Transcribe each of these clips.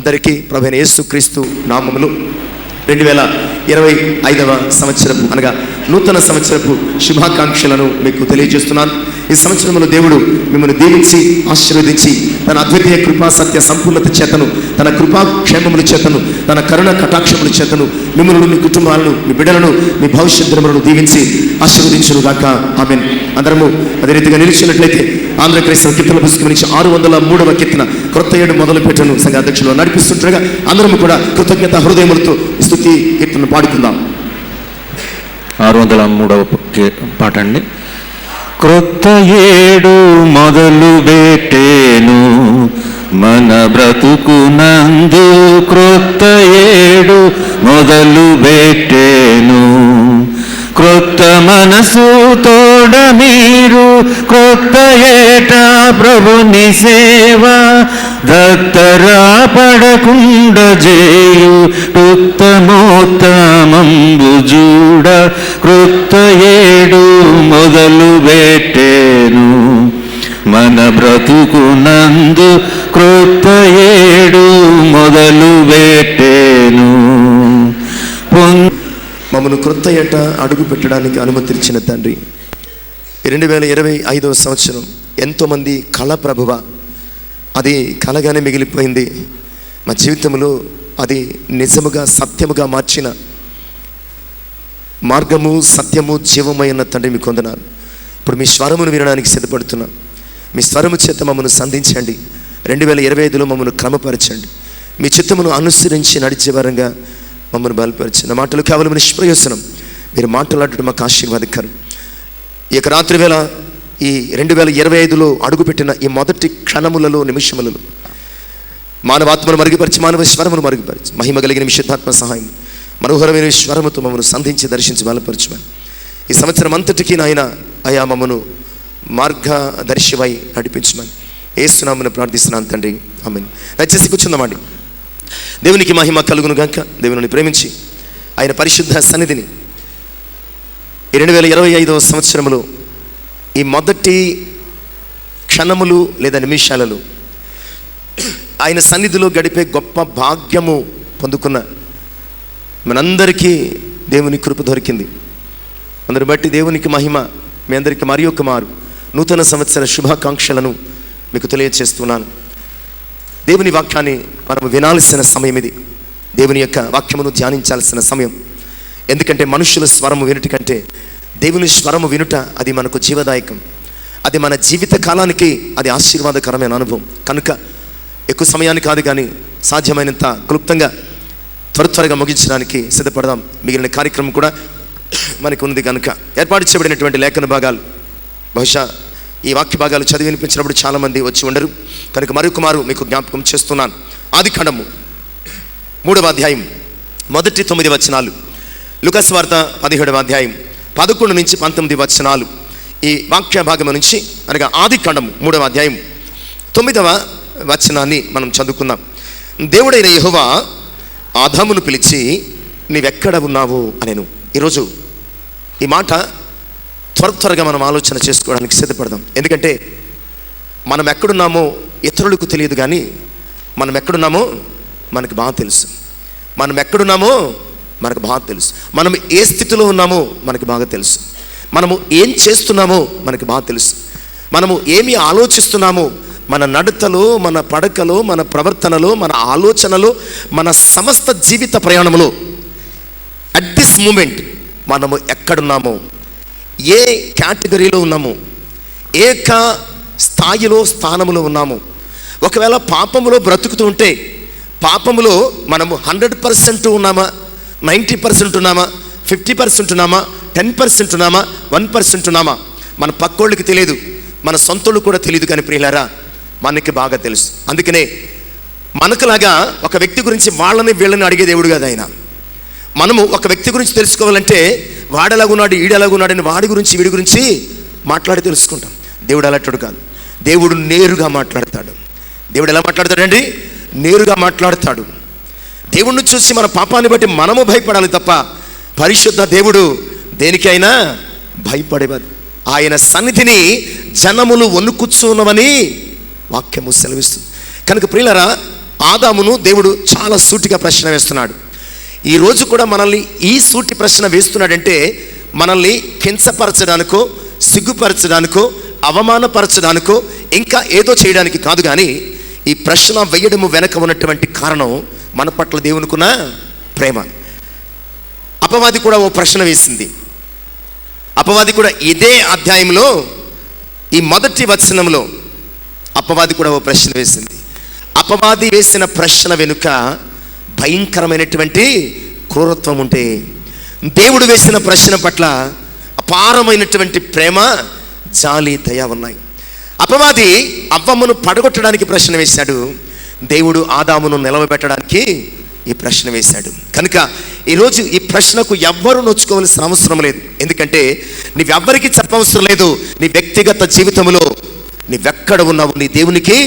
అందరికీ ప్రభువైన యేసుక్రీస్తు నామములో 2025వ సంవత్సరపు అనగా నూతన సంవత్సరపు శుభాకాంక్షలను మీకు తెలియజేస్తున్నాను. ఈ సంవత్సరంలో దేవుడు మిమ్మల్ని దీవించి ఆశీర్వదించి తన అద్వితీయ కృపా సత్య సంపూర్ణత చేతను, తన కృపా క్షేమముల చేతను, తన కరుణ కటాక్షముల చేతను మిమ్మల్ని, మీ కుటుంబాలను, మీ బిడ్డలను, మీ భవిష్యత్ దినములను దీవించి ఆశీర్వదించును గాక. ఆమేన్. అందరము అదే రీతిగా నిలిచినట్లయితే ఆంధ్ర క్రైస్తవ కీర్తన పుస్తకం నుంచి 603వ కీర్తన క్రొత్త ఏడు మొదలు పెట్టను సంఘ అధ్యక్షులు నడిపిస్తుండగా అందరము కూడా కృతజ్ఞత హృదయములతో స్తుతి కీర్తన పాడుకుందాం. 603వ పాట అండి. క్రొత్త ఏడు మొదలు పెట్టేను మన బ్రతుకునందు, క్రొత్త ఏడు మొదలు పెట్టేను. క్రొత్త మనసు తోడ మీరు క్రొత్త ఏట ప్రభుని సేవ దత్తరా పడకుండ జేయు ఉత్తమోత్తమంబు జూడ. క్రొత్త ఏడు మొదలు పెట్టేను మన బ్రతుకునందు, క్రొత్త ఏడు మొదలు పెట్టేను. మమ్మను క్రొత్త ఏట అడుగు పెట్టడానికి అనుమతించిన తండ్రి, 2025వ సంవత్సరం ఎంతోమంది కళ ప్రభువ, అది కలగానే మిగిలిపోయింది. మా జీవితంలో అది నిజముగా సత్యముగా మార్చిన మార్గము, సత్యము, జీవమైన తండ్రి మీకు వందనాలు. ఇప్పుడు మీ స్వరమును వినడానికి సిద్ధపడుతున్నా. మీ స్వరము చేత మమ్మల్ని సంధించండి. 2025లో మమ్మల్ని క్రమపరచండి. మీ చిత్తమును అనుసరించి నడిచే వారంగా మమ్మల్ని బలపరిచి నా మాటలు కేవలం నిష్ప్రయోజనం. మీరు మాట్లాడటం మాకు ఆశీర్వాదకరం. ఈ యొక్క రాత్రి వేళ ఈ 2025లో అడుగుపెట్టిన ఈ మొదటి క్షణములలో, నిమిషములలో మానవాత్మను మరుగుపరిచి, మానవ స్వరమును మరుగుపరిచి, మహిమ కలిగిన విశుద్ధాత్మ సహాయం మనోహరమైన స్వరముతో మమ్మల్ని సంధించి దర్శించి బలపరచమని ఈ సంవత్సరం అంతటికీ నాయన అయా మమ్మను మార్గదర్శివై నడిపించమని యేసునామమున ప్రార్థిస్తున్నాను తండ్రి. ఆమేన్. దయచేసి కూర్చుందామండి. దేవునికి మహిమ కలుగును గాక. దేవుని ప్రేమించి ఆయన పరిశుద్ధ సన్నిధిని 2025వ సంవత్సరంలో ఈ మొదటి క్షణములు లేదా నిమిషాలలో ఆయన సన్నిధిలో గడిపే గొప్ప భాగ్యము పొందుకున్న మనందరికీ దేవుని కృప దొరికింది. అందరిని బట్టి దేవునికి మహిమ. మీ అందరికీ మరి ఒక మారు నూతన సంవత్సర శుభాకాంక్షలను మీకు తెలియజేస్తున్నాను. దేవుని వాక్యాన్ని మనం వినాల్సిన సమయం ఇది. దేవుని యొక్క వాక్యమును ధ్యానించాల్సిన సమయం. ఎందుకంటే మనుషుల స్వరము వినుట కంటే దేవుని స్వరము వినుట అది మనకు జీవదాయకం. అది మన జీవిత కాలానికి అది ఆశీర్వాదకరమైన అనుభవం. కనుక ఎక్కువ సమయాన్ని కాదు కానీ సాధ్యమైనంత క్లుప్తంగా త్వరగా ముగించడానికి సిద్ధపడదాం. మిగిలిన కార్యక్రమం కూడా మనకు ఉంది. కనుక ఏర్పాటు చేయబడినటువంటి లేఖన భాగాలు, బహుశా ఈ వాక్య భాగాలు చదివి వినిపించినప్పుడు చాలామంది వచ్చి ఉండరు. కనుక మరొక మారు మీకు జ్ఞాపకం చేస్తున్నాను. ఆదికాండము 3వ అధ్యాయం మొదటి 9 వచనాలు, లూకాసు వార్త 17వ అధ్యాయం 11 నుంచి 19 వచనాలు, ఈ వాక్య భాగం నుంచి అనగా ఆదికాండము 3వ అధ్యాయం 9వ వచనాన్ని మనం చదువుకుందాం. దేవుడైన యెహోవా ఆదామును పిలిచి నీవెక్కడ ఉన్నావు అనేను. ఈరోజు ఈ మాట త్వరగా మనం ఆలోచన చేసుకోవడానికి సిద్ధపడదాం. ఎందుకంటే మనం ఎక్కడున్నామో ఇతరులకు తెలియదు, కానీ మనం ఎక్కడున్నామో మనకు బాగా తెలుసు. మనం ఎక్కడున్నామో మనకు బాగా తెలుసు. మనం ఏ స్థితిలో ఉన్నామో మనకు బాగా తెలుసు. మనము ఏం చేస్తున్నామో మనకు బాగా తెలుసు. మనము ఏమి ఆలోచిస్తున్నామో, మన నడతలో, మన పడకలో, మన ప్రవర్తనలో, మన ఆలోచనలో, మన సమస్త జీవిత ప్రయాణంలో అట్ దిస్ మూమెంట్ మనము ఎక్కడున్నామో, ఏ కేటగిరీలో ఉన్నాము, ఏక స్థాయిలో, స్థానములో ఉన్నాము. ఒకవేళ పాపములో బ్రతుకుతూ ఉంటే పాపములో మనము 100% ఉన్నామా, 90% ఉన్నామా, 50% ఉన్నామా, 10% ఉన్నామా, 1% ఉన్నామా, మన పక్కోళ్ళకి తెలియదు, మన సొంతలు కూడా తెలియదు. కానీ ప్రియులారా, మనకి బాగా తెలుసు. అందుకనే మనకులాగా ఒక వ్యక్తి గురించి వాళ్ళని వీళ్ళని అడిగే దేవుడు కాదు ఆయన. మనము ఒక వ్యక్తి గురించి తెలుసుకోవాలంటే వాడెలాగున్నాడు, ఈడెలాగున్నాడు అని వాడి గురించి వీడి గురించి మాట్లాడి తెలుసుకుంటాం. దేవుడు అలాంటి కాదు. దేవుడు నేరుగా మాట్లాడతాడు. దేవుడు ఎలా మాట్లాడతాడండి? నేరుగా మాట్లాడతాడు. దేవుడిని చూసి మన పాపాన్ని బట్టి మనము భయపడాలి తప్ప పరిశుద్ధ దేవుడు దేనికైనా భయపడేవాడు. ఆయన సన్నిధిని జనములు వణుకుచున్నవని వాక్యము సెలవిస్తుంది. కనుక ప్రియులారా, ఆదామును దేవుడు చాలా సూటిగా ప్రశ్న వేస్తున్నాడు. ఈరోజు కూడా మనల్ని ఈ సూటి ప్రశ్న వేస్తున్నాడంటే మనల్ని కించపరచడానికో, సిగ్గుపరచడానికో, అవమానపరచడానికో, ఇంకా ఏదో చేయడానికి కాదు. కానీ ఈ ప్రశ్న వేయడము వెనక ఉన్నటువంటి కారణం మన పట్ల దేవునికున్న ప్రేమ. అపవాది కూడా ఓ ప్రశ్న వేసింది. అపవాది కూడా ఇదే అధ్యాయంలో ఈ మొదటి వచనంలో అపవాది కూడా ఓ ప్రశ్న వేసింది. అపవాది వేసిన ప్రశ్న వెనుక భయంకరమైనటువంటి క్రూరత్వం ఉంటే, దేవుడు వేసిన ప్రశ్న పట్ల అపారమైనటువంటి ప్రేమ, జాలి, దయ ఉన్నాయి. అపవాది అవ్వమ్మను పడగొట్టడానికి ప్రశ్న వేశాడు, దేవుడు ఆదామును నిలవబెట్టడానికి ఈ ప్రశ్న వేశాడు. కనుక ఈరోజు ఈ ప్రశ్నకు ఎవ్వరూ నొచ్చుకోవాల్సిన అవసరం లేదు. ఎందుకంటే నీవెవ్వరికి చెప్పవసరం లేదు. నీ వ్యక్తిగత జీవితంలో నీవెక్కడ ఉన్నావు నీ దేవునికి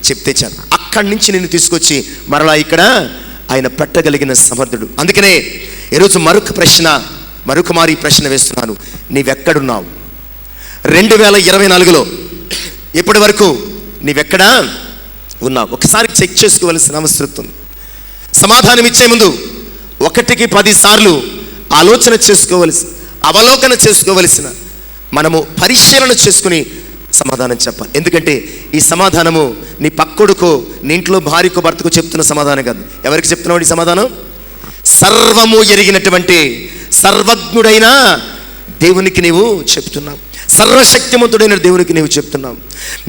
చెప్తే చాలు. అక్కడి నుంచి నిన్ను తీసుకొచ్చి మరలా ఇక్కడ ఆయన పెట్టగలిగిన సమర్థుడు. అందుకనే ఈరోజు మరొక మారి ప్రశ్న వేస్తున్నాను, నీవెక్కడున్నావు? 2024లో ఇప్పటి వరకు నీవెక్కడా ఉన్నావు? ఒకసారి చెక్ చేసుకోవలసిన అవసరం ఉంది. సమాధానం ఇచ్చే ముందు 1కి 10 సార్లు ఆలోచన చేసుకోవలసిన, అవలోకన చేసుకోవలసిన, మనము పరిశీలన చేసుకుని సమాధానం చెప్పాలి. ఎందుకంటే ఈ సమాధానము నీ పక్కొడుకో, నీ ఇంట్లో భార్యకో, భర్తకు చెప్తున్న సమాధానం కాదు. ఎవరికి చెప్తున్నావు ఈ సమాధానం? సర్వము ఎరిగినటువంటి సర్వజ్ఞుడైన దేవునికి నీవు చెప్తున్నావు. సర్వశక్తిమంతుడైన దేవునికి నీవు చెప్తున్నావు.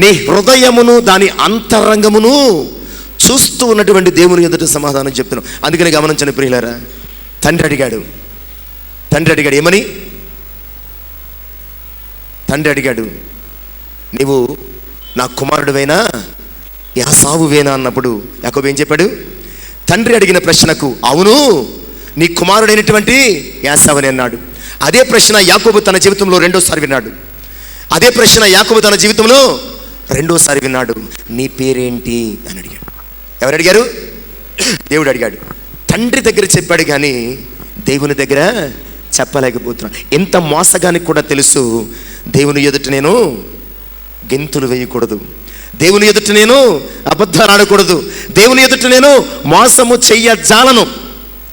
నీ హృదయమును, దాని అంతరంగమును చూస్తూ ఉన్నటువంటి దేవుని ఎదుట సమాధానం చెప్తున్నావు. అందుకని గమనించండి ప్రియులారా, తండ్రి అడిగాడు ఏమని? తండ్రి అడిగాడు, నీవు నా కుమారుడువైనా యాసావువేనా అన్నప్పుడు యాకోబు ఏం చెప్పాడు? తండ్రి అడిగిన ప్రశ్నకు అవును, నీ కుమారుడైనటువంటి యాసావుని అన్నాడు. అదే ప్రశ్న యాకోబు తన జీవితంలో రెండోసారి విన్నాడు. నీ పేరేంటి అని అడిగాడు. ఎవరు అడిగారు? దేవుడు అడిగాడు. తండ్రి దగ్గర చెప్పాడు కానీ దేవుని దగ్గర చెప్పలేకపోతున్నాడు. ఎంత మోసగానికి కూడా తెలుసు, దేవుని ఎదుట నేను గెంతులు వేయకూడదు, దేవుని ఎదుట నేను అబద్ధాలు ఆడకూడదు, దేవుని ఎదుట నేను మోసము చెయ్యజాలను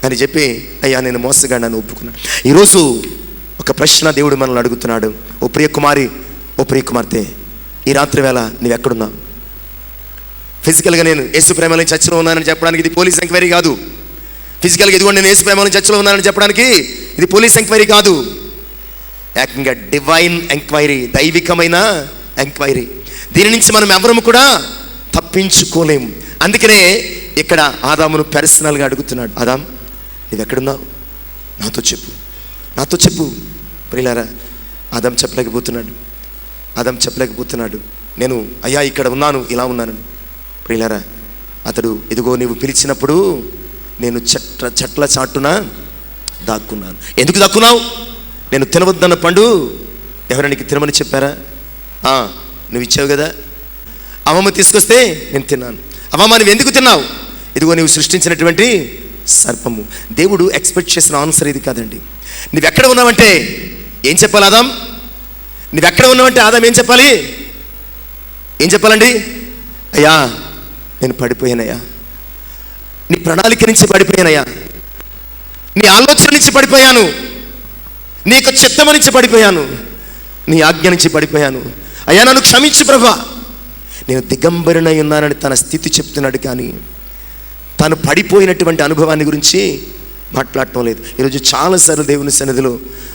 అని చెప్పి, అయ్యా నేను మోసగాడని ఒప్పుకున్నాను. ఈరోజు ఒక ప్రశ్న దేవుడు మనల్ని అడుగుతున్నాడు. ఓ ప్రియ కుమారి, ఓ ప్రియ కుమార్తె, ఈ రాత్రి వేళ నీవెక్కడున్నావు? ఫిజికల్గా నేను యేసు ప్రేమలో చర్చలో ఉన్నానని చెప్పడానికి ఇది పోలీస్ ఎంక్వైరీ కాదు. ఫిజికల్గా ఇదిగోండి నేను యేసు ప్రేమలో చర్చలో ఉన్నానని చెప్పడానికి ఇది పోలీస్ ఎంక్వైరీ కాదు. ఏకంగా డివైన్ ఎంక్వైరీ, దైవికమైన ఎంక్వైరీ. దీని నుంచి మనం ఎవరము కూడా తప్పించుకోలేము. అందుకనే ఇక్కడ ఆదామును పర్సనల్గా అడుగుతున్నాడు, ఆదాం నీవెక్కడున్నావు? నాతో చెప్పు. ప్రియులారా, ఆదాం చెప్పలేకపోతున్నాడు. నేను అయ్యా ఇక్కడ ఉన్నాను, ఇలా ఉన్నాను. ప్రియులారా, అతడు ఇదిగో నీవు పిలిచినప్పుడు నేను చెట్ల చాటున దాక్కున్నాను. ఎందుకు దాక్కున్నావు? నేను తినవద్దన్న పండు ఎవరికి తినమని చెప్పారా? నువ్వు ఇచ్చావు కదా. అమ్మమ్మ తీసుకొస్తే నేను తిన్నాను. అమ్మమ్మ నువ్వు ఎందుకు తిన్నావు? ఇదిగో నీవు సృష్టించినటువంటి సర్పము. దేవుడు ఎక్స్పెక్ట్ చేసిన ఆన్సర్ ఇది కాదండి. నువ్వెక్కడ ఉన్నావంటే ఏం చెప్పాలి ఆదాం? నువ్వెక్కడ ఉన్నావంటే ఆదాం ఏం చెప్పాలండి? అయ్యా నేను పడిపోయానయ్యా, నీ ప్రణాళిక నుంచి పడిపోయానయ్యా, నీ ఆలోచన నుంచి పడిపోయాను, నీకు చిత్తము నుంచి పడిపోయాను, నీ ఆజ్ఞ నుంచి పడిపోయాను. అయ్యా నన్ను క్షమించు ప్రభా. నేను దిగంబరునై ఉన్నానని తన స్థితి చెప్తున్నాడు, కానీ తను పడిపోయినటువంటి అనుభవాన్ని గురించి మాట్లాడటం లేదు. ఈరోజు చాలాసార్లు దేవుని సన్నిధిలో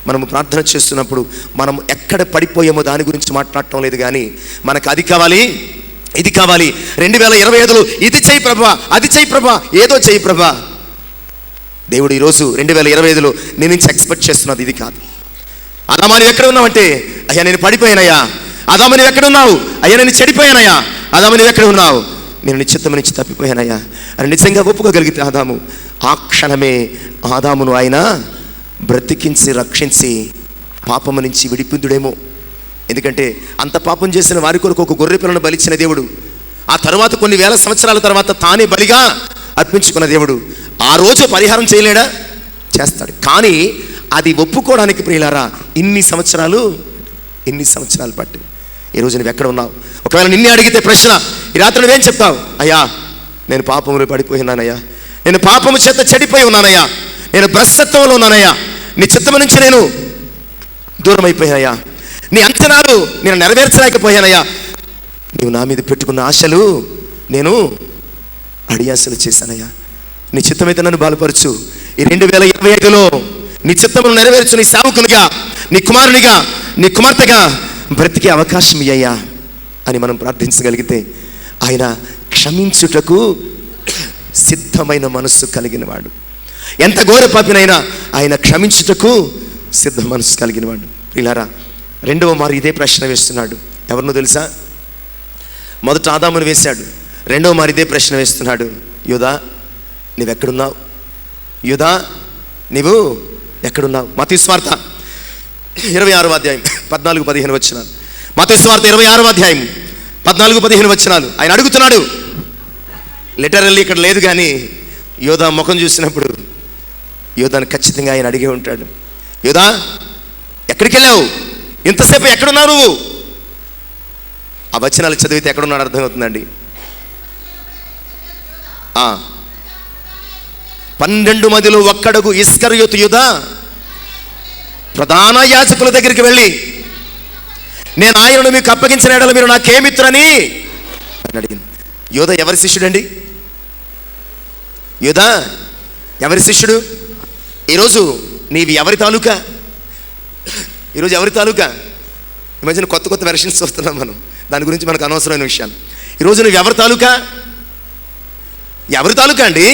మనము ప్రార్థన చేస్తున్నప్పుడు మనం ఎక్కడ పడిపోయామో దాని గురించి మాట్లాడటం లేదు, కానీ మనకు అది కావాలి, ఇది కావాలి, 2025లో ఇది చెయ్యి ప్రభా, అది చెయ్యి ప్రభా, ఏదో చెయ్యి ప్రభా. దేవుడు ఈరోజు 2025లో నేను నుంచి ఎక్స్పెక్ట్ చేస్తున్నది ఇది కాదు. ఆదామా నువ్వు ఎక్కడ ఉన్నావంటే, అయ్యా నేను పడిపోయానయ్యా. ఆదామా నువ్వు ఎక్కడ ఉన్నావు? అయ్యా నేను చెడిపోయానయ్యా. ఆదామా నువ్వు ఎక్కడ ఉన్నావు? నేను నీ చిత్తము నుంచి తప్పిపోయానయ్యా అని నిజంగా ఒప్పుకోగలిగితే ఆదాము, ఆ క్షణమే ఆదామును ఆయన బ్రతికించి రక్షించి పాపము నుంచి విడిపిందుడేమో. ఎందుకంటే అంత పాపం చేసిన వారి కొరకు ఒక గొర్రె పిల్లను బలిచ్చిన దేవుడు, ఆ తర్వాత కొన్ని వేల సంవత్సరాల తర్వాత తానే బలిగా అర్పించుకున్న దేవుడు ఆ రోజు పరిహారం చేయలేడా? చేస్తాడు. కానీ అది ఒప్పుకోవడానికి ప్రియులారా ఇన్ని సంవత్సరాలు పట్టింది. ఈరోజు నువ్వు ఎక్కడ ఉన్నావు? ఒకవేళ నిన్నే అడిగితే ప్రశ్న, ఈ రాత్రి నువ్వేం చెప్తావు? అయ్యా నేను పాపంలో పడిపోయినానయ్యా, నేను పాపము చేత చెడిపోయి ఉన్నానయ్యా, నేను భ్రష్టత్వంలో ఉన్నానయ్యా, నీ చిత్తము నుంచి నేను దూరం అయిపోయానయ్యా, నీ అంచనాలు నేను నెరవేర్చలేకపోయానయ్యా, నీవు నా మీద పెట్టుకున్న ఆశలు నేను అడియాసలు చేశానయ్యా, నీ చిత్తమైతే నన్ను బలపరచు. ఈ 2025లో నీ చిత్తమును నెరవేర్చు. నీ సేవకునిగా, నీ కుమారునిగా, నీ కుమార్తెగా బ్రతికే అవకాశం ఇయ్యయ్యా అని మనం ప్రార్థించగలిగితే ఆయన క్షమించుటకు సిద్ధమైన మనస్సు కలిగినవాడు. ఎంత ఘోర పాపినైనా ఆయన క్షమించుటకు సిద్ధ మనస్సు కలిగినవాడు. ఇలారా రెండవ మారు ఇదే ప్రశ్న వేస్తున్నాడు. ఎవరినో తెలుసా? మొదట ఆదామును వేశాడు, రెండవ మారు ఇదే ప్రశ్న వేస్తున్నాడు. యూదా నీవెక్కడున్నావు? యూదా నీవు ఎక్కడున్నావు? మత్తయి సువార్త 26వ అధ్యాయం 14-15 వచనాలు. మత్తయి సువార్త 26వ అధ్యాయం 14-15 వచనాలు. ఆయన అడుగుతున్నాడు. లిటరల్లీ ఇక్కడ లేదు, కానీ యోధా ముఖం చూసినప్పుడు యోధాను ఖచ్చితంగా ఆయన అడిగే ఉంటాడు. యోధా ఎక్కడికి వెళ్ళావు? ఇంతసేపు ఎక్కడున్నావు నువ్వు? ఆ వచనాలు చదివితే ఎక్కడున్నాడు అర్థమవుతుందండి. 12 మందిలో ఒక్కడుగు ఇస్కరియోతు యూదా ప్రధాన యాజకుల దగ్గరికి వెళ్ళి, నేను ఆయనను మీకు అప్పగించిన ఎడల మీరు నాకేమిత్రని అడిగింది. యోధా ఎవరి శిష్యుడండి? యోధా ఎవరి శిష్యుడు? ఈరోజు నీవి ఎవరి తాలూకా? ఈరోజు ఎవరి తాలూకా? ఈ మధ్యన కొత్త కొత్త వెర్షన్స్ వస్తున్నాం మనం, దాని గురించి మనకు అనవసరమైన విషయాలు. ఈరోజు నువ్వు ఎవరి తాలూకా? ఎవరి తాలూకా అండి?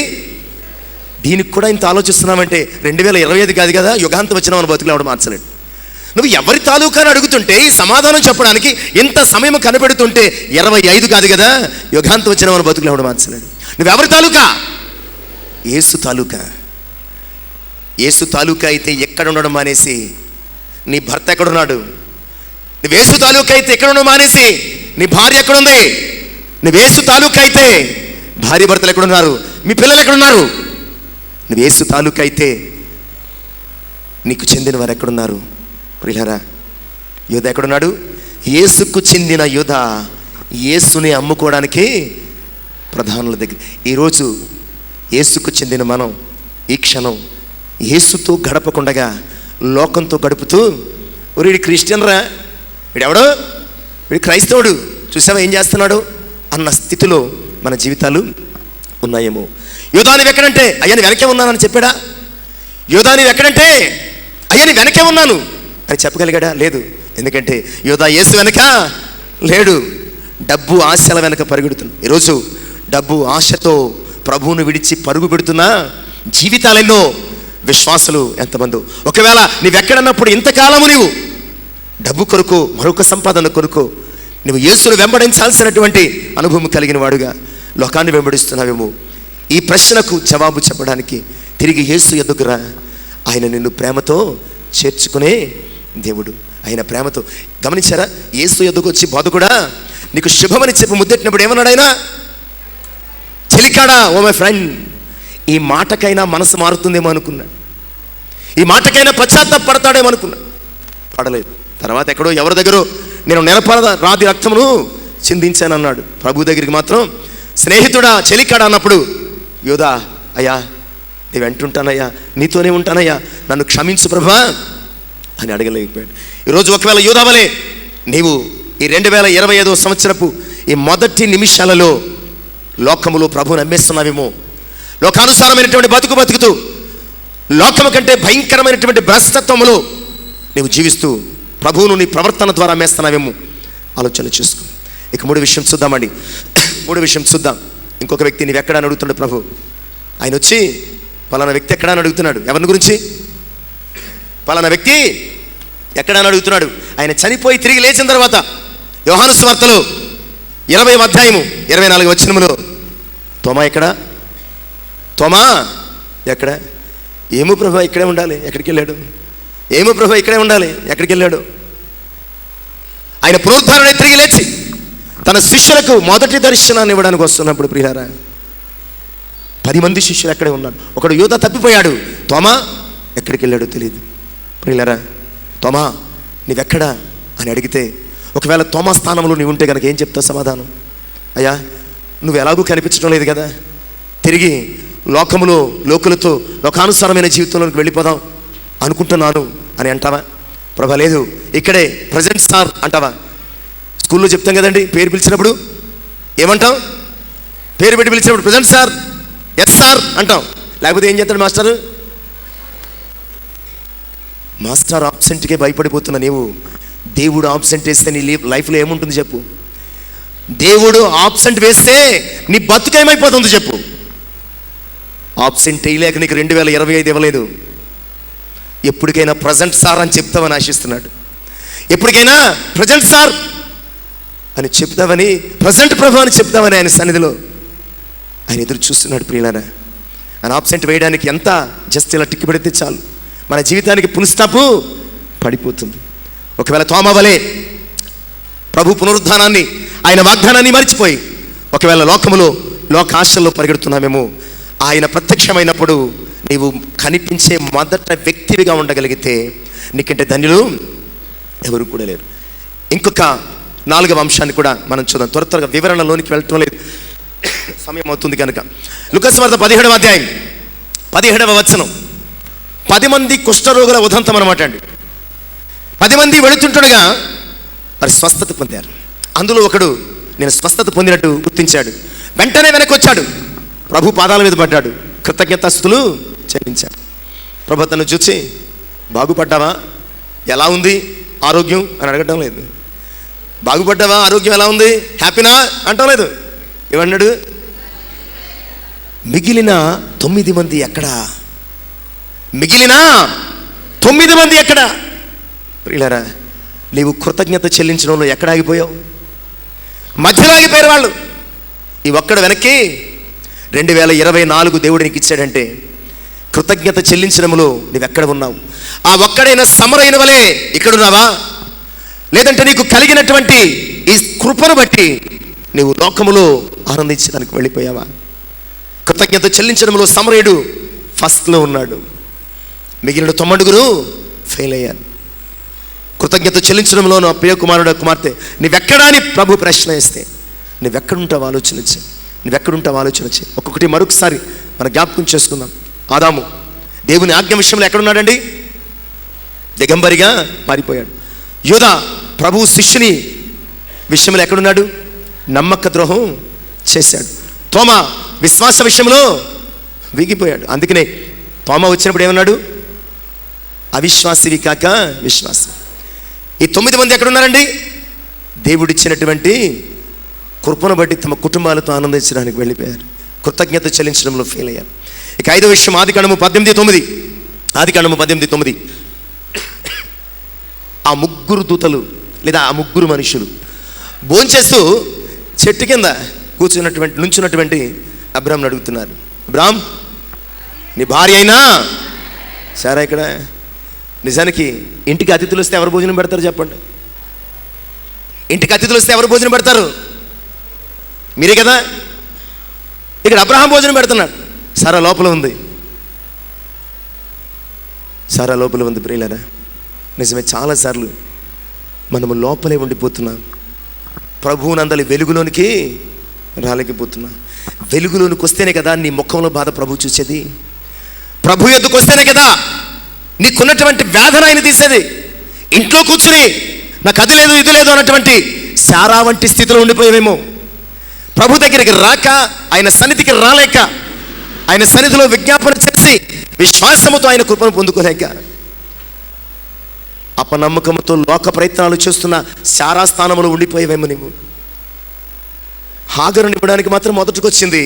దీనికి కూడా ఇంత ఆలోచిస్తున్నామంటే 2025 కాదు కదా, యుగాంతం వచ్చిన మన బతుకులు ఎవడు మార్చలేడు. నువ్వు ఎవరి తాలూకా అని అడుగుతుంటే ఈ సమాధానం చెప్పడానికి ఇంత సమయం కనపెడుతుంటే 25 కాదు కదా, యుగాంతం వచ్చిన మన బతుకులు ఎవడు మార్చలేడు. నువ్వెవరి తాలూకా? యేసు తాలూకా. యేసు తాలూకా అయితే ఎక్కడ ఉండడం మానేసి నీ భర్త ఎక్కడున్నాడు? నువ్వు యేసు తాలూకా అయితే ఎక్కడ ఉండడం మానేసి నీ భార్య ఎక్కడుంది? నువ్వు యేసు తాలూకా అయితే భార్య భర్తలు ఎక్కడున్నారు? మీ పిల్లలు ఎక్కడున్నారు? నువ్వు యేసు తాలూకా అయితే నీకు చెందిన వారు ఎక్కడున్నారు? ప్రియులారా, యోధ ఎక్కడున్నాడు? యేసుకు చెందిన యోధ యేసుని అమ్ముకోవడానికి ప్రధానుల దగ్గర. ఈరోజు యేసుకు చెందిన మనం ఈ క్షణం యేసుతో గడపకుండగా లోకంతో గడుపుతూ, వీడి క్రిస్టియన్ రా, వీడెవడో, వీడి క్రైస్తవుడు, చూసావా ఏం చేస్తున్నాడు అన్న స్థితిలో మన జీవితాలు ఉన్నాయేమో. యోధా నీవు ఎక్కడంటే, అయ్యా నీ వెనకే ఉన్నానని చెప్పాడా? యోధా నీవు ఎక్కడంటే, అయ్యా నీ వెనకే ఉన్నాను అని చెప్పగలిగాడా? లేదు. ఎందుకంటే యోధా యేసు వెనక లేడు, డబ్బు ఆశల వెనక పరిగెడుతున్నాడు. ఈరోజు డబ్బు ఆశతో ప్రభువును విడిచి పరుగు పెడుతున్న జీవితాలెన్నో. విశ్వాసులు ఎంతమంది? ఒకవేళ నీవెక్కడన్నప్పుడు ఇంతకాలము నీవు డబ్బు కొరకు, మరొక సంపాదన కొరకు నువ్వు యేసును వెంబడించాల్సినటువంటి అనుభవం కలిగిన వాడుగా లోకాన్ని వెంబడిస్తున్నావేమో. ఈ ప్రశ్నకు జవాబు చెప్పడానికి తిరిగి యేసు ఎదుగురా. ఆయన నిన్ను ప్రేమతో చేర్చుకునే దేవుడు. ఆయన ప్రేమతో, గమనించారా? యేసు ఎదుగు వచ్చి బోధకుడా నీకు శుభమని చెప్పి ముద్దెట్టినప్పుడు ఏమన్నాడు ఆయన? చెలికాడా, ఓ మై ఫ్రెండ్, ఈ మాటకైనా మనసు మారుతుందేమో అనుకున్నాడు, ఈ మాటకైనా పశ్చాత్తాపడతాడేమో అనుకున్నాడు. పడలేదు. తర్వాత ఎక్కడో ఎవరి దగ్గర నేను నిరపరాధ రాతి రక్తమును చిందించానన్నాడు. ప్రభు దగ్గరికి మాత్రం స్నేహితుడా, చెలికాడా అన్నప్పుడు యోధా, అయ్యా నీ వెంటుంటానయ్యా, నీతోనే ఉంటానయ్యా, నన్ను క్షమించు ప్రభా అని అడగలేకపోయాడు. ఈరోజు ఒకవేళ యోధా వలె నీవు ఈ 2025వ సంవత్సరపు ఈ మొదటి నిమిషాలలో లోకములో ప్రభువుని నమ్మేస్తున్నావేమో. లోకానుసారమైనటువంటి బతుకుతూ లోకము కంటే భయంకరమైనటువంటి భ్రష్టత్వములో నీవు జీవిస్తూ ప్రభువును నీ ప్రవర్తన ద్వారా అమ్మేస్తున్నావేమో. ఆలోచన చేసుకో. ఇక మూడో విషయం చూద్దాం. ఇంకొక వ్యక్తి నీవు ఎక్కడా అని అడుగుతున్నాడు ప్రభు. ఆయన వచ్చి పలానా వ్యక్తి ఎక్కడా అని అడుగుతున్నాడు. ఎవరిని గురించి? పలానా వ్యక్తి ఎక్కడా అని అడుగుతున్నాడు. ఆయన చనిపోయి తిరిగి లేచిన తర్వాత యోహాను సువార్తలో 20వ అధ్యాయము 24వ వచనములో, తోమా ఎక్కడా? తోమా ఎక్కడ? ఏమో ప్రభు ఇక్కడే ఉండాలి, ఎక్కడికి వెళ్ళాడు? ఏమో ప్రభు ఇక్కడే ఉండాలి, ఎక్కడికి వెళ్ళాడు? ఆయన పునరుద్ధారణ తిరిగి లేచి తన శిష్యులకు మొదటి దర్శనాన్ని ఇవ్వడానికి వస్తున్నప్పుడు ప్రియులారా, 10 మంది శిష్యులు ఎక్కడే ఉన్నారు. ఒకడు యూదా తప్పిపోయాడు. తోమా ఎక్కడికి వెళ్ళాడో తెలియదు. ప్రియులారా, తోమా నీవెక్కడా అని అడిగితే, ఒకవేళ తోమా స్థానంలో నీవు ఉంటే కనుక ఏం చెప్తావు సమాధానం? అయ్యా నువ్వు ఎలాగూ కనిపించడం లేదు కదా, తిరిగి లోకములో లోకులతో లోకానుసారమైన జీవితంలోకి వెళ్ళిపోదాం అనుకుంటున్నాను అని అంటావా? ప్రభా లేదు, ఇక్కడే ప్రజెంట్ సార్ అంటావా? స్కూల్లో చెప్తాం కదండి, పేరు పిలిచినప్పుడు ఏమంటాం? పేరు పెట్టి పిలిచినప్పుడు ప్రజెంట్ సార్, ఎస్ సార్ అంటాం. లేకపోతే ఏం చేస్తాడు మాస్టర్? మాస్టర్ ఆబ్సెంట్కే భయపడిపోతున్నా నీవు. దేవుడు ఆబ్సెంట్ వేస్తే నీ లైఫ్లో ఏముంటుంది చెప్పు? దేవుడు ఆబ్సెంట్ వేస్తే నీ బతుకేమైపోతుంది చెప్పు? ఆబ్సెంట్ వేయలేక నీకు 2025 ఇవ్వలేదు. ఎప్పటికైనా ప్రజెంట్ సార్ అని చెప్తామని ఆశిస్తున్నాడు. ఎప్పటికైనా ప్రజెంట్ సార్ అని చెప్తామని, ప్రజెంట్ ప్రభు అని చెప్తామని ఆయన సన్నిధిలో ఆయన ఎదురు చూస్తున్నాడు. ప్రియులారా, ఆయన ఆబ్సెంట్ వేయడానికి ఎంత జస్ట్ ఇలా టిక్కి పెడితే చాలు, మన జీవితానికి పునఃస్థాపు పడిపోతుంది. ఒకవేళ తోమా వలె ప్రభు పునరుద్ధానాన్ని, ఆయన వాగ్దానాన్ని మరిచిపోయి ఒకవేళ లోకములో లోక ఆశల్లో పరిగెడుతున్నామేమో, ఆయన ప్రత్యక్షమైనప్పుడు నీవు కనిపించే మొదట వ్యక్తివిగా ఉండగలిగితే నీకంటే ధన్యులు ఎవరు కూడా లేరు. ఇంకొక 4వ అంశాన్ని కూడా మనం చూద్దాం. త్వరగా వివరణలోనికి వెళ్ళటం లేదు, సమయం అవుతుంది కనుక. లూకాసు వార్త 17వ అధ్యాయం 17వ వచనం. 10 మంది కుష్ఠరోగుల ఉదంతం అనమాట అండి. 10 మంది వెళుతుండగా వారు స్వస్థత పొందారు. అందులో ఒకడు నేను స్వస్థత పొందినట్టు గుర్తించాడు. వెంటనే వెనక్కి వచ్చాడు, ప్రభు పాదాల మీద పడ్డాడు, కృతజ్ఞతాస్తుతులు చెల్లించాడు. ప్రభు తను చూసి బాగుపడ్డావా, ఎలా ఉంది ఆరోగ్యం అని అడగటం లేదు. బాగుపడ్డావా, ఆరోగ్యం ఎలా ఉంది, హ్యాపీనా అంటం లేదు. ఏమన్నాడు? మిగిలిన 9 మంది ఎక్కడా? మిగిలిన 9 మంది ఎక్కడా? ప్రియులారా, నీవు కృతజ్ఞత చెల్లించడంలో ఎక్కడ ఆగిపోయావు? మధ్యలో ఆగిపోయారు వాళ్ళు. ఈ ఒక్కడు వెనక్కి 2024 దేవుడు నీకు ఇచ్చాడంటే కృతజ్ఞత చెల్లించడంలో నువ్వెక్కడ ఉన్నావు? ఆ ఒక్కడైన సమరైన వలె ఇక్కడున్నావా? లేదంటే నీకు కలిగినటువంటి ఈ కృపను బట్టి నీవు లోకములో ఆనందించడానికి వెళ్ళిపోయావా? కృతజ్ఞత చెల్లించడంలో సమరయుడు ఫస్ట్లో ఉన్నాడు, మిగిలిన 9 ఫెయిల్ అయ్యారు. కృతజ్ఞత చెల్లించడంలో నా ప్రియ కుమారుడు కుమార్తె నువ్వెక్కడా అని ప్రభు ప్రశ్న వేస్తే నువ్వెక్కడుంటావు ఆలోచించి, నువ్వెక్కడుంటావు ఆలోచించి. ఒక్కొక్కటి మరొకసారి మన జ్ఞాపకం చేసుకుందాం. ఆదాము దేవుని ఆజ్ఞ విషయంలో ఎక్కడున్నాడండి? దిగంబరిగా మారిపోయాడు. యోధా ప్రభు శిష్యుని విషయంలో ఎక్కడున్నాడు? నమ్మక ద్రోహం చేశాడు. తోమా విశ్వాస విషయంలో వీగిపోయాడు. అందుకనే తోమా వచ్చినప్పుడు ఏమన్నాడు? అవిశ్వాసివి కాక విశ్వాసి. ఈ 9 మంది ఎక్కడున్నారండి? దేవుడిచ్చినటువంటి కృపను బట్టి తమ కుటుంబాలతో ఆనందించడానికి వెళ్ళిపోయారు, కృతజ్ఞత చెల్లించడంలో ఫెయిల్ అయ్యారు. ఇక 5వ విషయం ఆదికాండము 18:9. ఆదికాండము 18:9. ఆ 3 దూతలు లేదా ఆ 3 మనుషులు భోంచేస్తూ చెట్టు కింద నుంచున్నటువంటి అబ్రాహాంని అడుగుతున్నారు, అబ్రాహాం నీ భార్య అయినా సారా ఇక్కడ? నిజానికి ఇంటికి అతిథులు వస్తే ఎవరు భోజనం పెడతారు చెప్పండి? ఇంటికి అతిథులు వస్తే ఎవరు భోజనం పెడతారు? మీరే కదా. ఇక్కడ అబ్రహాం భోజనం పెడుతున్నాడు, సారా లోపల ఉంది. సారా లోపల ఉంది. ప్రియులారా, నిజమే, చాలాసార్లు మనము లోపలే ఉండిపోతున్నాం, ప్రభువునందలి వెలుగులోనికి రాలేకపోతున్నాం. వెలుగులోనికి వస్తేనే కదా నీ ముఖంలో బాధ ప్రభు చూసేది. ప్రభు ఎద్దుకు వస్తేనే కదా నీకున్నటువంటి వేదన ఆయన తీసేది. ఇంట్లో కూర్చుని నాకు అది లేదు ఇది లేదు అన్నటువంటి సారా వంటి స్థితిలో ఉండిపోయేవేమో. ప్రభు దగ్గరికి రాక, ఆయన సన్నిధికి రాలేక, ఆయన సన్నిధిలో విజ్ఞాపన చేసి విశ్వాసముతో ఆయన కృపను పొందుకోలేక, అపనమ్మకంతో లోక ప్రయత్నాలు చేస్తున్న సారా స్థానంలో ఉండిపోయేవేమో. నువ్వు హాగరుని ఇవ్వడానికి మాత్రం మొదటికొచ్చింది,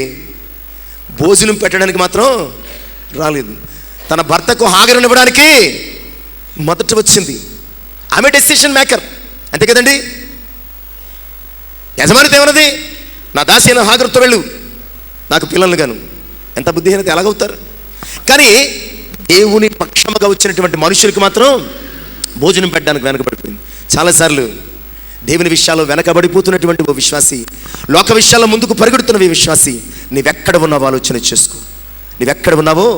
భోజనం పెట్టడానికి మాత్రం రాలేదు. తన భర్తకు హాగరుని ఇవ్వడానికి మొదట వచ్చింది. ఆమె డెసిషన్ మేకర్, అంతే కదండి. యజమానితో ఏమన్నది? నా దాసి అయిన హాగరుతో వెళ్ళు, నాకు పిల్లలు గాను. ఎంత బుద్ధిహీనత ఎలాగవుతారు? కానీ దేవుని పక్షముగా వచ్చినటువంటి మనుషులకు మాత్రం భోజనం పెట్టడానికి వెనకబడిపోయింది. చాలాసార్లు దేవుని విషయాల్లో వెనకబడిపోతున్నటువంటి ఓ విశ్వాసి, లోక విషయాల్లో ముందుకు పరిగెడుతున్న ఈ విశ్వాసి, నీవెక్కడ ఉన్నావో ఆలోచన చేసుకో. నీవెక్కడ ఉన్నావో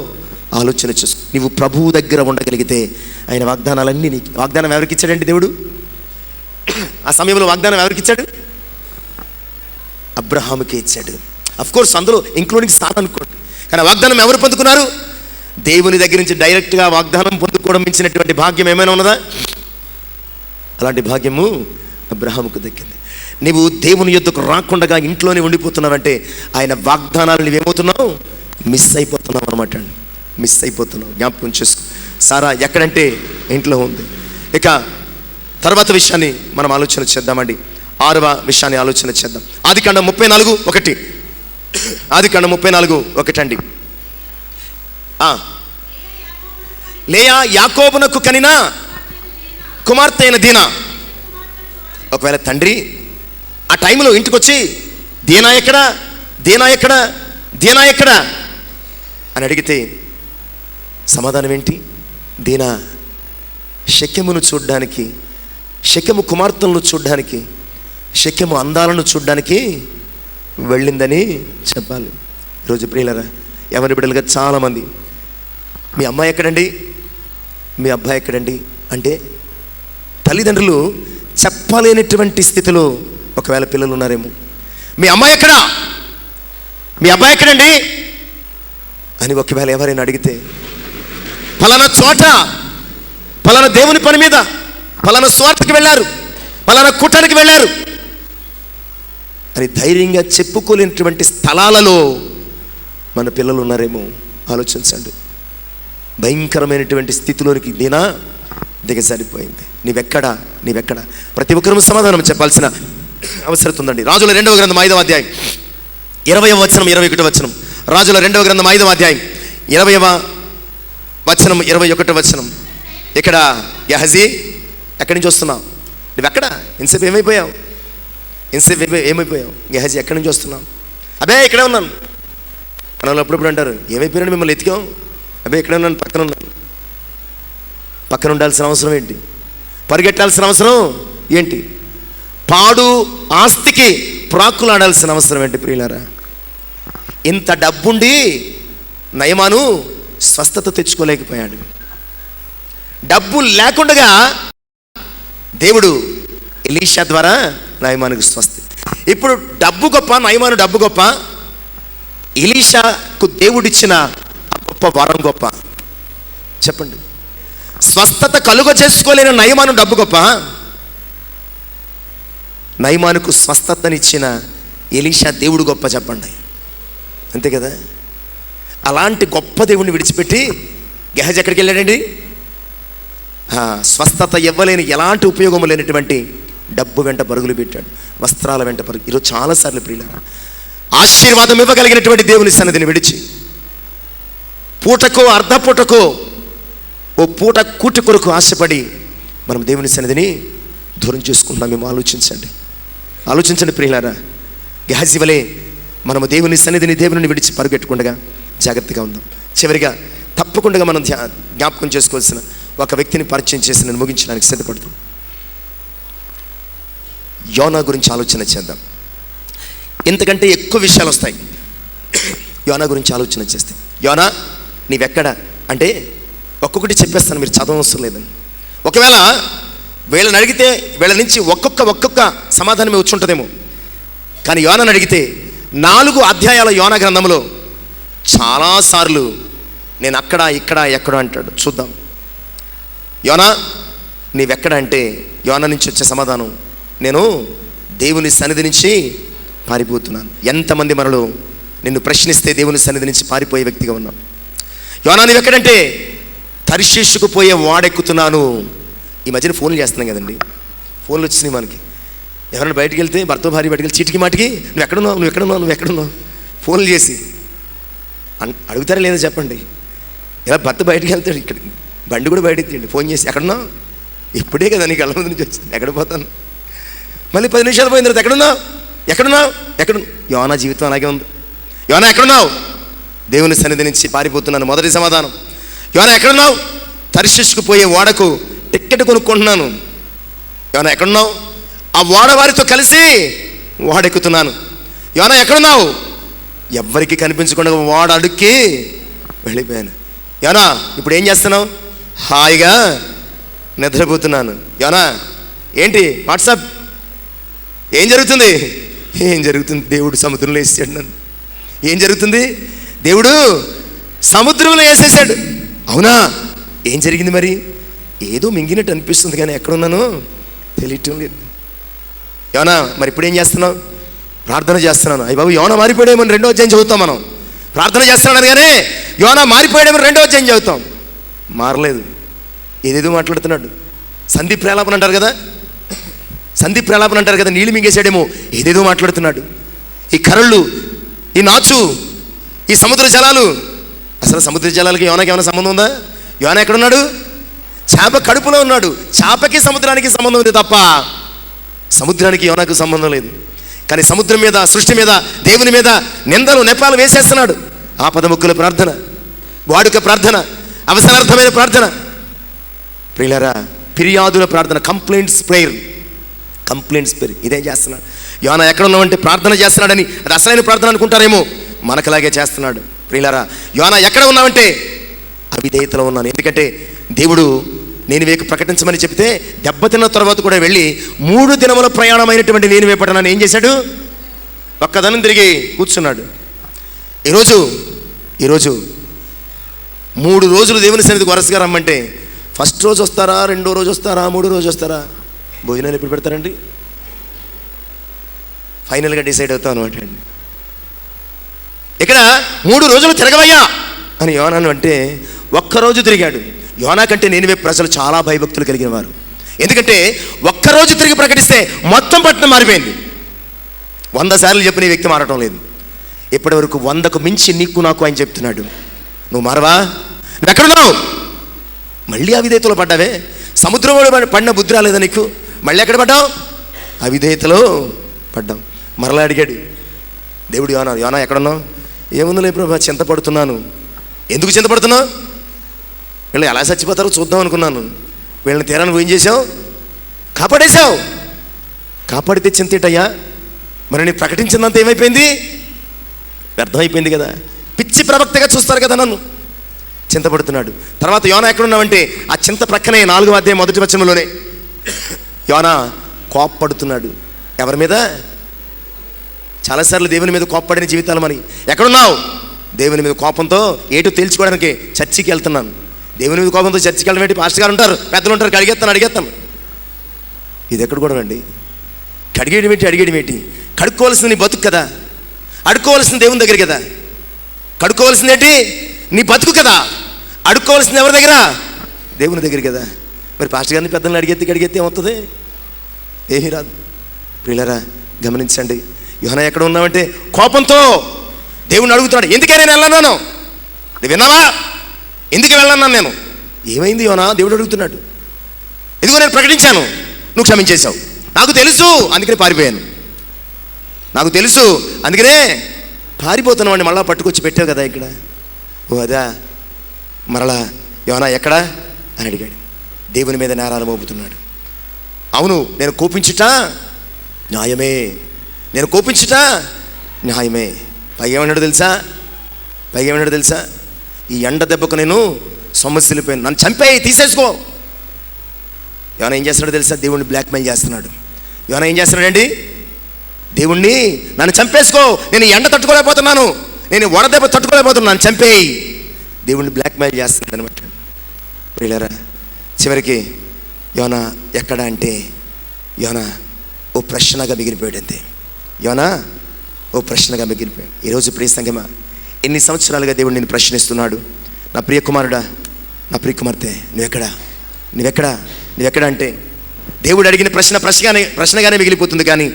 ఆలోచన చేసుకో. నీవు ప్రభువు దగ్గర ఉండగలిగితే ఆయన వాగ్దానాలన్నీ నీకు. వాగ్దానం ఎవరికి ఇచ్చాడండి దేవుడు? ఆ సమయంలో వాగ్దానం ఎవరికి ఇచ్చాడు? అబ్రహాముకే ఇచ్చాడు. అఫ్కోర్స్ అందులో ఇంక్లూడింగ్ స్థానం అనుకోండి, కానీ వాగ్దానం ఎవరు పొందుకున్నారు? దేవుని దగ్గర నుంచి డైరెక్ట్గా వాగ్దానం పొందుకోవడం మించినటువంటి భాగ్యం ఏమైనా ఉన్నదా? అలాంటి భాగ్యము అబ్రహాముకు దక్కింది. నీవు దేవుని యొద్దకు రాకుండా ఇంట్లోనే ఉండిపోతున్నావంటే ఆయన వాగ్దానాలు నువ్వేమవుతున్నావు? మిస్ అయిపోతున్నావు అనమాట అండి. మిస్ అయిపోతున్నావు. జ్ఞాపకం చేసుకో. సారా ఎక్కడంటే ఇంట్లో ఉంది. ఇక తర్వాత విషయాన్ని మనం ఆలోచన చేద్దామండి. 6వ విషయాన్ని ఆలోచన చేద్దాం. ఆదికాండం 34:1. ఆదికాండం 34:1 అండి. లేయా యాకోబునకు కనిన కుమార్తె అయిన దీనా. ఒకవేళ తండ్రి ఆ టైంలో ఇంటికి వచ్చి దీనా ఎక్కడా, దీనా ఎక్కడా, దీనా ఎక్కడా అని అడిగితే సమాధానం ఏంటి? దీనా షెకెమును చూడ్డానికి, షెకెము కుమార్తెలను చూడ్డానికి, షెకెము అందాలను చూడ్డానికి వెళ్ళిందని చెప్పాలి. ఈరోజు ప్రియులరా, ఎవరి బిడ్డలుగా చాలామంది మీ అమ్మాయి ఎక్కడండి, మీ అబ్బాయి ఎక్కడండి అంటే తల్లిదండ్రులు చెప్పలేనటువంటి స్థితిలో ఒకవేళ పిల్లలు ఉన్నారేమో. మీ అమ్మాయి ఎక్కడా, మీ అబ్బాయి ఎక్కడండి అని ఒకవేళ ఎవరైనా అడిగితే ఫలానా చోట, ఫలానా దేవుని పని మీద, ఫలానా స్వార్థకి వెళ్ళారు, ఫలానా కూటానికి వెళ్ళారు అని ధైర్యంగా చెప్పుకోలేనటువంటి స్థలాలలో మన పిల్లలు ఉన్నారేమో. ఆలోచించండి. భయంకరమైనటువంటి స్థితిలోనికి దీనా దిగజారిపోయింది. నీవెక్కడా ప్రతి ఒక్కరూ సమాధానం చెప్పాల్సిన అవసరం ఉందండి. రాజుల 2వ గ్రంథం 5వ అధ్యాయం 20వ వచనం 21వ వచనం. రాజుల 2వ గ్రంథం 5వ అధ్యాయం 20వ వచనం 21వ వచనం. ఇక్కడ గెహజీ ఎక్కడి నుంచి వస్తున్నావు? నువ్వెక్కడ? ఇంతసేపు ఏమైపోయావు? గెహజీ ఎక్కడి నుంచి వస్తున్నావు? అబే ఇక్కడే ఉన్నాను. మన వాళ్ళు అప్పుడప్పుడు అంటారు, ఏమైపోయాను మిమ్మల్ని ఎతికాం? అబే ఇక్కడే ఉన్నాను, పక్కన ఉన్నాను. పక్కన ఉండాల్సిన అవసరం ఏంటి? పరిగెట్టాల్సిన అవసరం ఏంటి? పాడు ఆస్తికి ప్రాకులాడాల్సిన అవసరం ఏంటి? ప్రియులారా, ఇంత డబ్బుండి నయమాను స్వస్థత తెచ్చుకోలేకపోయాడు. డబ్బు లేకుండా దేవుడు ఎలీషా ద్వారా నయమానుకు స్వస్థ. ఇప్పుడు డబ్బు గొప్ప, నయమాను డబ్బు గొప్ప, ఎలీషాకు దేవుడిచ్చిన గొప్ప వరం గొప్ప? చెప్పండి. స్వస్థత కలుగ చేసుకోలేని నయమాను డబ్బు గొప్ప, నయమానుకు స్వస్థతనిచ్చిన ఎలీషా దేవుడు గొప్ప? చెప్పండి. అంతే కదా? అలాంటి గొప్ప దేవుడిని విడిచిపెట్టి గెహజీ ఎక్కడికి వెళ్ళాడండి? స్వస్థత ఇవ్వలేని, ఎలాంటి ఉపయోగం లేనటువంటి డబ్బు వెంట పరుగులు పెట్టాడు, వస్త్రాల వెంట పరుగు. ఈరోజు చాలాసార్లు ప్రియులారా, ఆశీర్వాదం ఇవ్వగలిగినటువంటి దేవుని సన్నిధిని విడిచి పూటకో అర్ధపూటకో ఓ పూట కూటి కొరకు ఆశపడి మనం దేవుని సన్నిధిని దూరం చేసుకుంటున్నాం. మేము ఆలోచించండి ప్రియులారా. గెహజీ వలె మనము దేవుని సన్నిధిని, దేవుని విడిచి పరుగెట్టుకుండగా జాగ్రత్తగా ఉందాం. చివరిగా తప్పకుండా మనం జ్ఞాపకం చేసుకోవాల్సిన ఒక వ్యక్తిని పరిచయం చేసి నేను ముగించడానికి సిద్ధపడుతున్నాను. యోనా గురించి ఆలోచన చేద్దాం. ఇంతకంటే ఎక్కువ విషయాలు వస్తాయి యోనా గురించి ఆలోచన చేస్తే. యోనా నీవెక్కడ అంటే ఒక్కొక్కటి చెప్పేస్తాను, మీరు చదవవసరం లేదని. ఒకవేళ వీళ్ళని అడిగితే వీళ్ళ నుంచి ఒక్కొక్క సమాధానమే వచ్చి ఉంటుందేమో, కానీ యోనాను అడిగితే 4 అధ్యాయాల యోనా గ్రంథంలో చాలాసార్లు నేను అక్కడ ఇక్కడ ఎక్కడో అంటాడు. చూద్దాం. యోనా నీవెక్కడ అంటే యోనా నుంచి వచ్చే సమాధానం, నేను దేవుని సన్నిధి నుంచి పారిపోతున్నాను. ఎంతమంది మనలో నిన్ను ప్రశ్నిస్తే దేవుని సన్నిధి నుంచి పారిపోయే వ్యక్తిగా ఉన్నాం. యోనా నీవెక్కడంటే తర్షీషుకు పోయే వాడెక్కుతున్నాను. ఈ మధ్యన ఫోన్లు చేస్తున్నాం కదండి, ఫోన్లు వచ్చినాయి మనకి. ఎవరైనా బయటికి వెళ్తే, భర్త భార్య బయటికి వెళ్తే చీటికి మాటికి నువ్వు ఎక్కడున్నావు ఫోన్లు చేసి అడుగుతారా లేదా చెప్పండి. ఇలా భర్త బయటికి వెళ్తాడు, ఇక్కడ బండి కూడా బయటికి తీయండి, ఫోన్ చేసి ఎక్కడున్నావు? ఇప్పుడే కదా నీకు కళ్ళ ముందు నుంచి వచ్చింది, ఎక్కడ పోతాను? మళ్ళీ 10 నిమిషాలు పోయిన తర్వాత ఎక్కడున్నావు? యోనా జీవితం అలాగే ఉంది. యోనా ఎక్కడున్నావు? దేవుని సన్నిధి నుంచి పారిపోతున్నాను. మొదటి సమాధానం. యోనా ఎక్కడున్నావు? తర్షీషుకు పోయే ఓడకు టిక్కెట్ కొనుక్కుంటున్నాను. యోనా ఎక్కడున్నావు? ఆ ఓడ వారితో కలిసి ఓడెక్కుతున్నాను. యోనా ఎక్కడున్నావు? ఎవ్వరికి కనిపించకుండా ఓడ అడుక్కి వెళ్ళిపోయాను. యోనా ఇప్పుడు ఏం చేస్తున్నావు? హాయిగా నిద్రపోతున్నాను. యోనా ఏంటి వాట్సాప్? ఏం జరుగుతుంది? ఏం జరుగుతుంది? దేవుడు సముద్రంలో వేసాడు నన్ను. ఏం జరుగుతుంది? దేవుడు సముద్రంలో వేసేసాడు. అవునా? ఏం జరిగింది మరి? ఏదో మింగినట్టు అనిపిస్తుంది కానీ ఎక్కడున్నానో తెలియటం లేదు. యోనా మరి ఇప్పుడు ఏం చేస్తున్నావు? ప్రార్థన చేస్తున్నాను. అయ్య బాబు, యోనా మారిపోయాడేమని 2వ అధ్యాయం చదువుతాం మనం. ప్రార్థన చేస్తున్నాను కానీ యోనా మారిపోయాడేమని 2వ అధ్యాయం చదువుతాం. మారలేదు, ఏదేదో మాట్లాడుతున్నాడు. సంధి ప్రేలాపన అంటారు కదా, సంధి ప్రేలాపన అంటారు కదా. నీళ్ళు మింగేసాడేమో, ఏదేదో మాట్లాడుతున్నాడు. ఈ కరళ్ళు, ఈ నాచు, ఈ సముద్ర జలాలు. అసలు సముద్ర జలాలకి యోనాకి ఏమైనా సంబంధం ఉందా? యోనా ఎక్కడున్నాడు? చేప కడుపులో ఉన్నాడు. చేపకి సముద్రానికి సంబంధం ఉంది తప్ప సముద్రానికి యోనాకు సంబంధం లేదు. కానీ సముద్రం మీద, సృష్టి మీద, దేవుని మీద నిందలు నెపాలు వేసేస్తున్నాడు. ఆపదముక్కుల ప్రార్థన, వాడుక ప్రార్థన, అవసరార్థమైన ప్రార్థన, ప్రియులారా ఫిర్యాదుల ప్రార్థన, కంప్లైంట్స్ ప్రేయర్, కంప్లైంట్స్ ప్రేయర్. ఇదేం చేస్తున్నాడు? యోనా ఎక్కడ ఉన్నామంటే ప్రార్థన చేస్తున్నాడని అది అసలైన ప్రార్థన అనుకుంటారేమో, మనకలాగే చేస్తున్నాడు. ప్రియులారా యోనా ఎక్కడ ఉన్నామంటే అవిధేయతలో ఉన్నాను. ఎందుకంటే దేవుడు నీనివేకు ప్రకటించమని చెప్తే దెబ్బతిన్న తర్వాత కూడా వెళ్ళి 3 దినముల ప్రయాణమైనటువంటి నీనివే పట్టణాన్ని ఏం చేశాడు? ఒక్కదనం తిరిగి కూర్చున్నాడు. ఈరోజు 3 రోజులు దేవుని సన్నిధికి వరుసగా రమ్మంటే ఫస్ట్ రోజు వస్తారా, 2వ రోజు వస్తారా, 3వ రోజు వస్తారా? భోజనాలు ఎప్పుడు పెడతారండి? ఫైనల్గా డిసైడ్ అవుతాం అనమాట అండి. ఇక్కడ 3 రోజులు తిరగవయ్యా అని యోనాను అంటే ఒక్కరోజు తిరిగాడు. యోనా కంటే నీనివే ప్రజలు చాలా భయభక్తులు కలిగిన వారు. ఎందుకంటే ఒక్కరోజు తిరిగి ప్రకటిస్తే మొత్తం పట్టణం మారిపోయింది. 100 సార్లు చెప్పిన ఈ వ్యక్తి మారటం లేదు. ఇప్పటి వరకు 100కు మించి నీకు నాకు ఆయన చెప్తున్నాడు. నువ్వు మారవా? నువ్వు ఎక్కడున్నావు? మళ్ళీ అవిధేయతలో పడ్డావే. సముద్రంలో పడిన బుద్ధి రాలేదా నీకు? మళ్ళీ ఎక్కడ పడ్డావు? అవిధేయతలో పడ్డాం. మరలా అడిగాడు దేవుడు యోనా ఎక్కడున్నావు? ఏముందిలే ప్రభా, చింతపడుతున్నాను. ఎందుకు చింతపడుతున్నావు? వీళ్ళు ఎలా చచ్చిపోతారో చూద్దాం అనుకున్నాను. వీళ్ళని తీరా నువ్వు ఏం చేసావు? కాపాడేశావు. కాపాడితే చింతేటయ్యా? మరి నీ ప్రకటించినంత ఏమైపోయింది? వ్యర్థమైపోయింది కదా. పిచ్చి ప్రవక్తగా చూస్తారు కదా నన్ను. చింతపడుతున్నాడు. తర్వాత యోనా ఎక్కడున్నావంటే ఆ చింత ప్రక్కనే 4వ అధ్యాయం 1వ వచనంలోనే యోనా కోప్పడుతున్నాడు. ఎవరి మీద? చాలాసార్లు దేవుని మీద కోప్పడిన జీవితాలు మరి. ఎక్కడున్నావు? దేవుని మీద కోపంతో ఏటో తేల్చుకోవడానికి చర్చికి వెళ్తున్నాను. దేవుని మీద కోపంతో చర్చికి వెళ్ళడం ఏంటి? పాస్టర్ గారు ఉంటారు, పెద్దలు ఉంటారు, అడిగేస్తాను. ఇది ఎక్కడ కూడా అండి? అడిగేయడం ఏంటి? కడుక్కోవాల్సింది నీ బతుకు కదా, అడుక్కోవాల్సింది దేవుని దగ్గర కదా. కడుక్కోవాల్సింది ఏంటి? నీ బతుకు కదా. అడుక్కోవాల్సింది ఎవరి దగ్గర? దేవుని దగ్గర కదా. మరి పాస్టర్ గారిని పెద్దలను అడిగేస్తే ఏమవుతుంది? ఏమీ రాదు. ప్రియులారా గమనించండి, యోనా ఎక్కడ ఉన్నామంటే కోపంతో దేవుని అడుగుతున్నాడు. ఎందుకే నేను వెళ్ళన్నాను? నువ్వు విన్నావా? ఎందుకు వెళ్ళన్నాను నేను? ఏమైంది యోనా? దేవుడు అడుగుతున్నాడు. ఇదిగో నేను ప్రకటించాను, నువ్వు క్షమించేశావు. నాకు తెలుసు, అందుకనే పారిపోయాను. నాకు తెలుసు, అందుకనే పారిపోతున్నావు అని మళ్ళా పట్టుకొచ్చి పెట్టావు కదా ఇక్కడ. ఓ అదా, మరలా యోనా ఎక్కడా అని అడిగాడు. దేవుని మీద నేరాలు మోపుతున్నాడు. అవును, నేను కోపించుట న్యాయమే, నేను కోపించుట న్యాయమే. పైగా ఏమన్నాడు తెలుసా? ఈ ఎండ దెబ్బకు నేను సమస్యలిపోయాను, నన్ను చంపేయి, తీసేసుకో. యోనా ఏం చేస్తున్నాడు తెలుసా? దేవుణ్ణి బ్లాక్మెయిల్ చేస్తున్నాడు. యోనా ఏం చేస్తున్నాడండి? దేవుణ్ణి, నన్ను చంపేసుకో, నేను ఎండ తట్టుకోలేకపోతున్నాను, నేను వడదెబ్బ తట్టుకోలేకపోతున్నాను, నన్ను చంపేయి. దేవుణ్ణి బ్లాక్మెయిల్ చేస్తున్నాడు అనమాట. ప్రియులారా చివరికి యోనా ఎక్కడ అంటే యోనా ఓ ప్రశ్నగా మిగిలిపోయాడు. అంతే, యోనా ఓ ప్రశ్నగా మిగిలిపోయాడు. ఈరోజు ప్రియ సంగమా, ఎన్ని సంవత్సరాలుగా దేవుడు నేను ప్రశ్నిస్తున్నాడు. నా ప్రియ కుమారుడా, నా ప్రియ కుమార్తె, నువ్వెక్కడా అంటే దేవుడు అడిగిన ప్రశ్నగానే మిగిలిపోతుంది. కానీ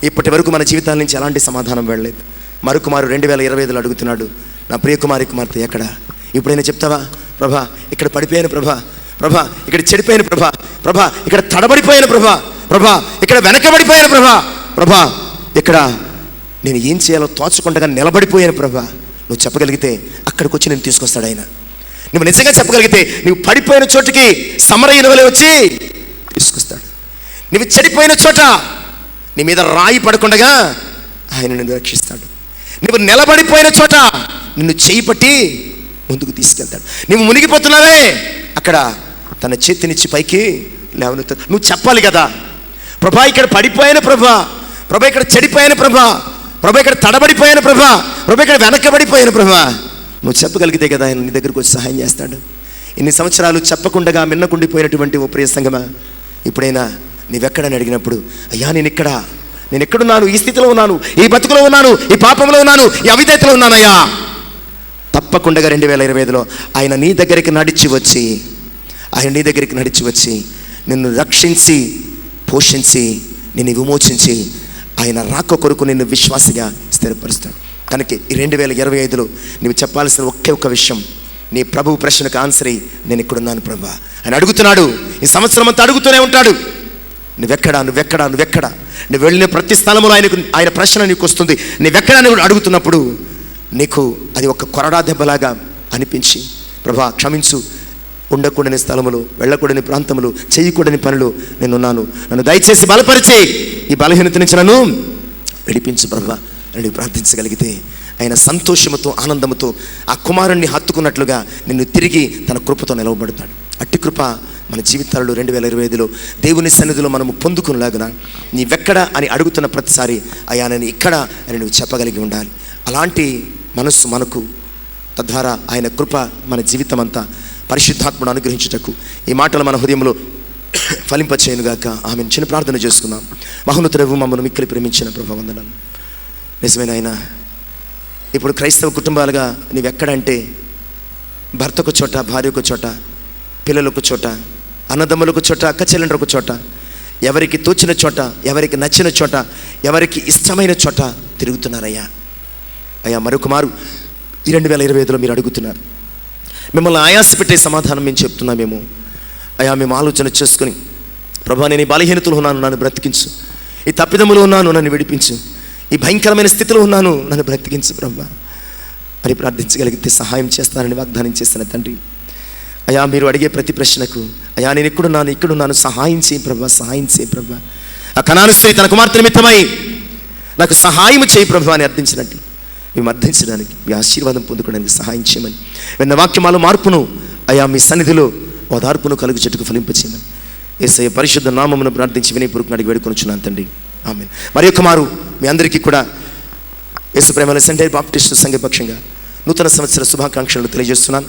ఇప్పటి వరకు మన జీవితాల నుంచి ఎలాంటి సమాధానం వెళ్ళలేదు. మరుకుమారు 2025లో అడుగుతున్నాడు, నా ప్రియ కుమార్తె ఎక్కడ? ఇప్పుడైనా చెప్తావా? ప్రభా ఇక్కడ పడిపోయాను, ప్రభా ఇక్కడ చెడిపోయాను, ప్రభా ఇక్కడ తడబడిపోయాను, ప్రభా ఇక్కడ వెనకబడిపోయాను, ప్రభా ఇక్కడ నేను ఏం చేయాలో తోచకుండా నిలబడిపోయాను. ప్రభా నువ్వు చెప్పగలిగితే అక్కడికి వచ్చి నేను తీసుకొస్తాడు ఆయన. నువ్వు నిజంగా చెప్పగలిగితే నువ్వు పడిపోయిన చోటుకి సమరయ్యన వలె వచ్చి తీసుకొస్తాడు. నువ్వు చెడిపోయిన చోట నీ మీద రాయి పడకుండా ఆయన నిన్ను రక్షిస్తాడు. నువ్వు నిలబడిపోయిన చోట నిన్ను చేయి పట్టి ముందుకు తీసుకెళ్తాడు. నువ్వు మునిగిపోతున్నావే, అక్కడ తన చేతినిచ్చి పైకి లేవనెత్తాడు. నువ్వు చెప్పాలి కదా, ప్రభా ఇక్కడ పడిపోయాను ప్రభా, ప్రభా ఇక్కడ చెడిపోయాను ప్రభా, ప్రభా ఇక్కడ తడబడిపోయాను ప్రభా, ప్రభా ఇక్కడ వెనకబడిపోయాను ప్రభా. నువ్వు చెప్పగలిగితే కదా ఆయన నీ దగ్గరకు వచ్చి సహాయం చేస్తాడు. ఇన్ని సంవత్సరాలు చెప్పకుండా మిన్నకుండిపోయినటువంటి ఓ ప్రియ సంగమా, ఇప్పుడైనా నీవెక్కడని అడిగినప్పుడు, అయ్యా నేను ఎక్కడున్నాను, ఈ స్థితిలో ఉన్నాను, ఈ బతుకులో ఉన్నాను, ఈ పాపంలో ఉన్నాను, ఈ అవిధేయతలో ఉన్నానయ్యా, తప్పకుండా 2025లో ఆయన నీ దగ్గరికి నడిచి వచ్చి నిన్ను రక్షించి పోషించి నిన్ను విమోచించి ఆయన రాక కొరకు నిన్ను విశ్వాసిగా స్థిరపరుస్తాడు. కనుక ఈ 2025లో నువ్వు చెప్పాల్సిన ఒకే ఒక విషయం, నీ ప్రభువు ప్రశ్నకు ఆన్సర్ అయ్యి, నేను ఇక్కడున్నాను ప్రభా ఆయన అడుగుతున్నాడు. ఈ సంవత్సరం అంతా అడుగుతూనే ఉంటాడు, నువ్వెక్కడా, నువ్వు వెళ్ళిన ప్రతి స్థలంలో ఆయన ప్రశ్న నీకు వస్తుంది. నువ్వెక్కడా అని అడుగుతున్నప్పుడు నీకు అది ఒక కొరడా దెబ్బలాగా అనిపించి, ప్రభా క్షమించు, ఉండకూడని స్థలములు, వెళ్ళకూడని ప్రాంతములు, చేయకూడని పనులు నేనున్నాను, నన్ను దయచేసి బలపరిచి ఈ బలహీనత నుంచి నన్ను విడిపించు ప్రభా అని ప్రార్థించగలిగితే ఆయన సంతోషముతో ఆనందముతో ఆ కుమారుణ్ణి హత్తుకున్నట్లుగా నిన్ను తిరిగి తన కృపతో నిలవబడతాడు. అట్టి కృప మన జీవితాలలో 2025లో దేవుని సన్నిధిలో మనము పొందుకునేలాగున నీవెక్కడ అని అడుగుతున్న ప్రతిసారి అయ్యా నేను ఇక్కడ అని నువ్వు చెప్పగలిగి ఉండాలి. అలాంటి మనస్సు మనకు, తద్వారా ఆయన కృప మన జీవితం అంతా పరిశుద్ధాత్మను అనుగ్రహించుటకు ఈ మాటలు మన హృదయంలో ఫలింపచేయనుగాక. ఆమెను చిన్న ప్రార్థన చేసుకుందాం. మహోన్నతుడవు మమ్మల్ని మిక్కిలి ప్రేమించిన ప్రభు వందనాలు. నిజమైన ఆయన, ఇప్పుడు క్రైస్తవ కుటుంబాలుగా నీవెక్కడంటే భర్తకు చోట, భార్యకు చోట, పిల్లలకు చోట, అన్నదమ్ములకు చోట, అక్క చెల్లెండ్రకు చోట, ఎవరికి తోచిన చోట, ఎవరికి నచ్చిన చోట, ఎవరికి ఇష్టమైన చోట తిరుగుతున్నారయ్యా. అయ్యా మరొక మారు ఈ 2025లో మీరు అడుగుతున్నారు, మిమ్మల్ని ఆయాస పెట్టే సమాధానం మేము చెప్తున్నామేమో. అయ్యా మేము ఆలోచన చేసుకుని, ప్రభా నేను ఈ బలహీనతలో ఉన్నాను, నన్ను బ్రతికించు, ఈ తప్పిదములో ఉన్నాను, నన్ను విడిపించు, ఈ భయంకరమైన స్థితిలో ఉన్నాను, నన్ను బ్రతికించు ప్రభా అని ప్రార్థించగలిగితే సహాయం చేస్తానని వాగ్దానం చేసిన తండ్రి. అయ్యా మీరు అడిగే ప్రతి ప్రశ్నకు, అయ్యా నేను ఇక్కడున్నాను, సహాయం చేయి ప్రభా, సహాయం చేయి ప్రభా. ఆ కనాను స్త్రీ తన కుమార్తె నిమిత్తమై నాకు సహాయం చేయి ప్రభా అని అర్థించినట్టు మేము అర్థించడానికి, మీ ఆశీర్వాదం పొందుకోవడానికి సహాయం చేయమని, విన్న వాక్యమాలో మార్పును అయ్యా మీ సన్నిధిలో ఓదార్పును కలుగు చెట్టుకు ఫలింపచేయమని యేసయ్య పరిశుద్ధ నామమును ప్రార్థించి వినయపూర్వకంగా అడిగి వేడుకొనుచున్నాను తండ్రి, ఆమేన్. మరి యొక్క మారు మీ అందరికీ కూడా యేసు ప్రేమల సెంటర్ బాప్టిస్ట్ సంఘ పక్షంగా నూతన సంవత్సర శుభాకాంక్షలు తెలియజేస్తున్నాను.